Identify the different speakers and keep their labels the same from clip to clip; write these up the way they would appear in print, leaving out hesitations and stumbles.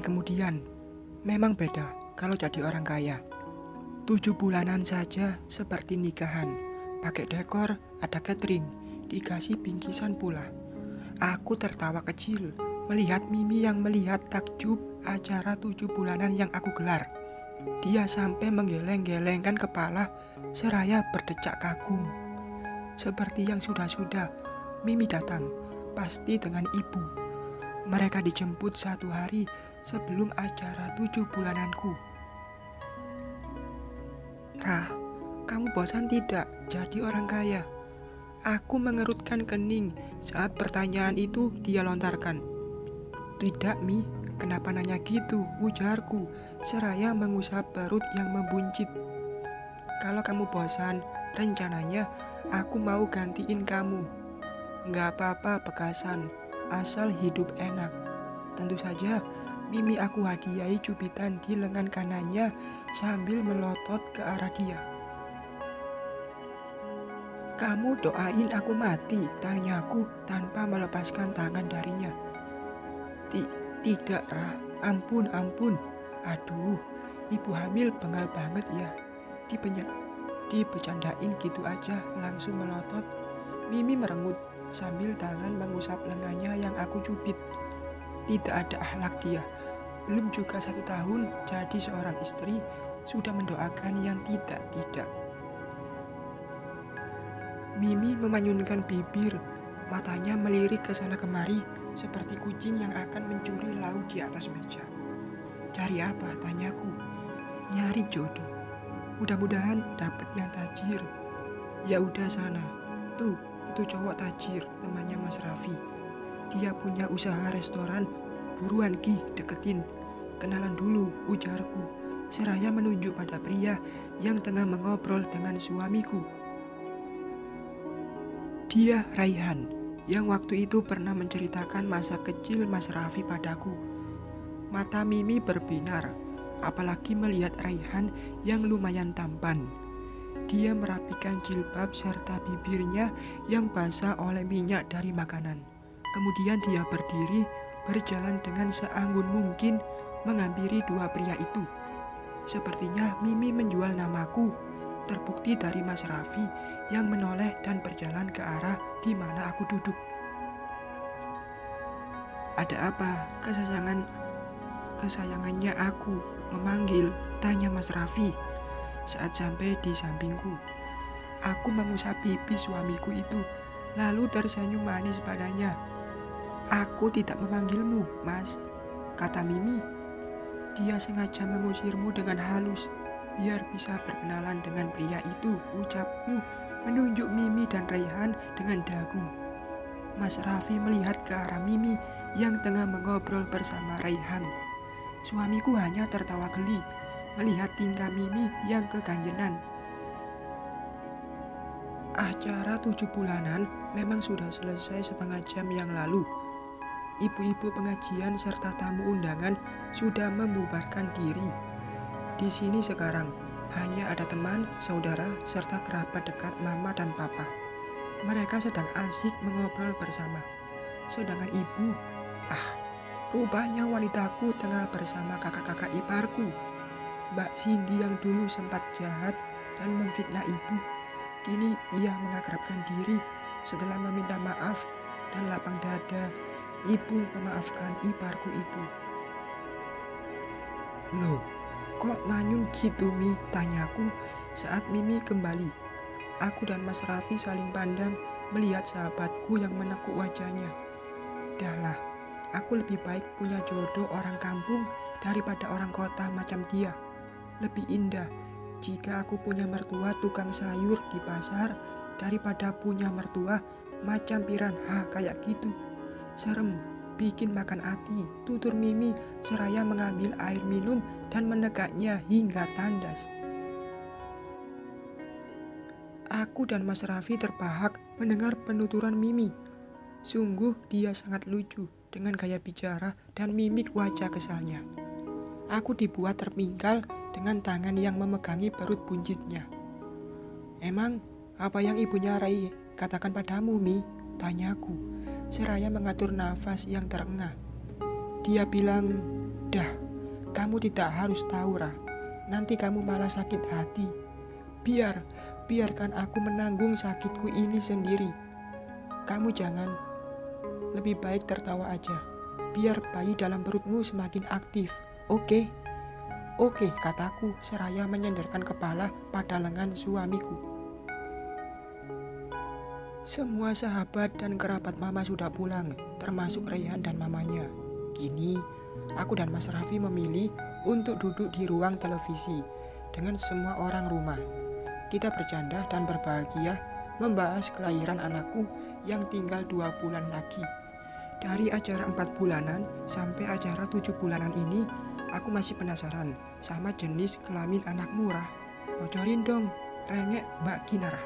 Speaker 1: kemudian, memang beda kalau jadi orang kaya. 7 bulanan saja seperti nikahan, pakai dekor, ada catering, dikasih bingkisan pula. Aku tertawa kecil melihat Mimi yang melihat takjub acara 7 bulanan yang aku gelar. Dia sampai menggeleng-gelengkan kepala seraya berdecak kagum. Seperti yang sudah-sudah, Mimi datang, pasti dengan ibu. Mereka dijemput 1 hari sebelum acara 7 bulananku. Rah, kamu bosan tidak jadi orang kaya? Aku mengerutkan kening saat pertanyaan itu dia lontarkan. Tidak, Mi, kenapa nanya gitu, ujarku, seraya mengusap perut yang membuncit. Kalau kamu bosan, rencananya aku mau gantiin kamu. Nggak apa-apa bekasan, asal hidup enak. Tentu saja, Mimi aku hadiahi cubitan di lengan kanannya sambil melotot ke arah dia. Kamu doain aku mati, tanyaku tanpa melepaskan tangan darinya. Tidak, Rah, ampun. Aduh, ibu hamil bengal banget ya. Dibecandain gitu aja langsung melotot. Mimi merengut sambil tangan mengusap lengannya yang aku cubit. Tidak ada akhlak dia. Belum juga 1 tahun jadi seorang istri, sudah mendoakan yang tidak. Mimi memanyunkan bibir, matanya melirik ke sana kemari seperti kucing yang akan mencuri lauk di atas meja. Cari apa? Tanyaku. Nyari jodoh. Mudah-mudahan dapat yang tajir. Ya udah sana. Tuh, itu cowok tajir, temannya Mas Raffi. Dia punya usaha restoran. Buruan Ki, deketin. Kenalan dulu, ujarku, seraya menunjuk pada pria yang tengah mengobrol dengan suamiku. Dia Raihan, yang waktu itu pernah menceritakan masa kecil Mas Raffi padaku. Mata Mimi berbinar, apalagi melihat Raihan yang lumayan tampan. Dia merapikan jilbab serta bibirnya yang basah oleh minyak dari makanan. Kemudian dia berdiri, berjalan dengan seanggun mungkin menghampiri 2 pria itu. Sepertinya Mimi menjual namaku. Terbukti dari Mas Raffi yang menoleh dan berjalan ke arah di mana aku duduk. Ada apa? Kesayangannya aku memanggil, tanya Mas Raffi saat sampai di sampingku. Aku mengusap pipi suamiku itu, lalu tersenyum manis padanya. Aku tidak memanggilmu, Mas, kata Mimi. Dia sengaja mengusirmu dengan halus, biar bisa berkenalan dengan pria itu, ucapku, menunjuk Mimi dan Raihan dengan dagu. Mas Raffi melihat ke arah Mimi yang tengah mengobrol bersama Raihan. Suamiku hanya tertawa geli melihat tingkah Mimi yang keganjenan. Acara 7 bulanan memang sudah selesai setengah jam yang lalu. Ibu-ibu pengajian serta tamu undangan sudah membubarkan diri. Di sini sekarang hanya ada teman, saudara, serta kerabat dekat mama dan papa. Mereka sedang asik mengobrol bersama. Sedangkan ibu, rupanya wanitaku tengah bersama kakak-kakak iparku. Mbak Cindy yang dulu sempat jahat dan memfitnah ibu, kini ia mengakrabkan diri setelah meminta maaf dan lapang dada. Ibu memaafkan iparku itu. Loh, kok manyun gitu, Mi? Tanyaku saat Mimi kembali. Aku dan Mas Raffi saling pandang melihat sahabatku yang menekuk wajahnya. Dahlah, aku lebih baik punya jodoh orang kampung daripada orang kota macam dia. Lebih indah jika aku punya mertua tukang sayur di pasar daripada punya mertua macam piranha kayak gitu. Serem, bikin makan hati, tutur Mimi seraya mengambil air minum dan menegaknya hingga tandas. Aku dan Mas Raffi terbahak mendengar penuturan Mimi. Sungguh dia sangat lucu dengan gaya bicara dan mimik wajah kesalnya. Aku dibuat terpingkal dengan tangan yang memegangi perut buncitnya. Emang apa yang ibunya Rai katakan padamu, Mi? Tanyaku, seraya mengatur nafas yang terengah. Dia bilang, "Dah, kamu tidak harus tahu, Rah. Nanti kamu malah sakit hati. Biarkan aku menanggung sakitku ini sendiri. Kamu jangan, lebih baik tertawa aja. Biar bayi dalam perutmu semakin aktif. Oke?" "Oke," kataku seraya menyandarkan kepala pada lengan suamiku. Semua sahabat dan kerabat Mama sudah pulang, termasuk Reyhan dan mamanya. Kini, aku dan Mas Raffi memilih untuk duduk di ruang televisi dengan semua orang rumah. Kita bercanda dan berbahagia membahas kelahiran anakku yang tinggal 2 bulan lagi. Dari acara 4 bulanan sampai acara 7 bulanan ini, aku masih penasaran sama jenis kelamin anakmu, Rah. Bocorin dong, rengek Mbak Kinarah.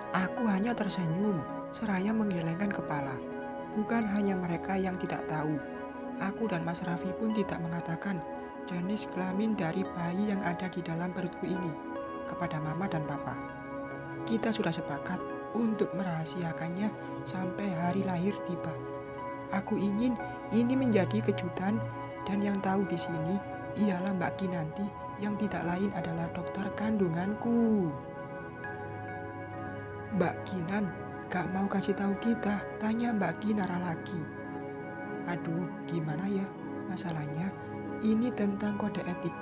Speaker 1: Aku hanya tersenyum, seraya menggelengkan kepala. Bukan hanya mereka yang tidak tahu. Aku dan Mas Raffi pun tidak mengatakan jenis kelamin dari bayi yang ada di dalam perutku ini kepada Mama dan Papa. Kita sudah sepakat untuk merahasiakannya sampai hari lahir tiba. Aku ingin ini menjadi kejutan, dan yang tahu di sini ialah Mbak Kinanti yang tidak lain adalah dokter kandunganku. "Mbak Kinan gak mau kasih tahu kita," tanya Mbak Kinara lagi. Aduh, gimana ya? Masalahnya ini tentang kode etik.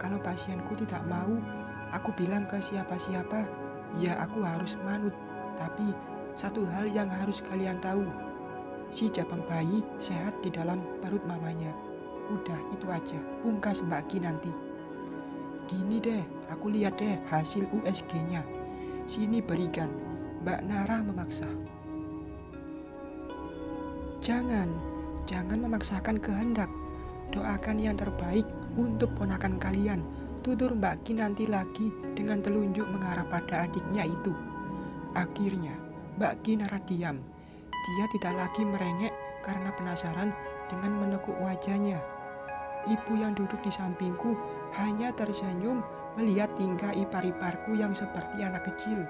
Speaker 1: Kalau pasienku tidak mau aku bilang ke siapa-siapa, ya aku harus manut. Tapi satu hal yang harus kalian tahu, si Jabang bayi sehat di dalam perut mamanya. Udah itu aja, pungkas Mbak Kinanti. "Gini deh, aku lihat deh hasil USG-nya. Sini berikan," Mbak Nara memaksa. Jangan memaksakan kehendak. Doakan yang terbaik untuk ponakan kalian, tutur Mbak Kinanti lagi dengan telunjuk mengarah pada adiknya itu. Akhirnya, Mbak Kinara diam. Dia tidak lagi merengek karena penasaran dengan menekuk wajahnya. Ibu yang duduk di sampingku hanya tersenyum melihat tingkah ipar-iparku yang seperti anak kecil.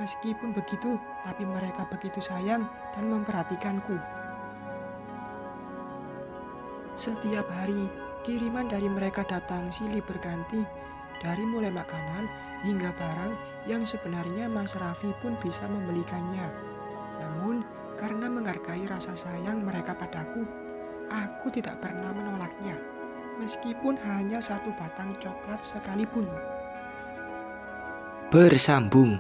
Speaker 1: Meskipun begitu, tapi mereka begitu sayang dan memperhatikanku. Setiap hari, kiriman dari mereka datang silih berganti, dari mulai makanan hingga barang yang sebenarnya Mas Raffi pun bisa membelikannya. Namun, karena menghargai rasa sayang mereka padaku, aku tidak pernah menolaknya, meskipun hanya 1 batang coklat sekalipun.
Speaker 2: Bersambung.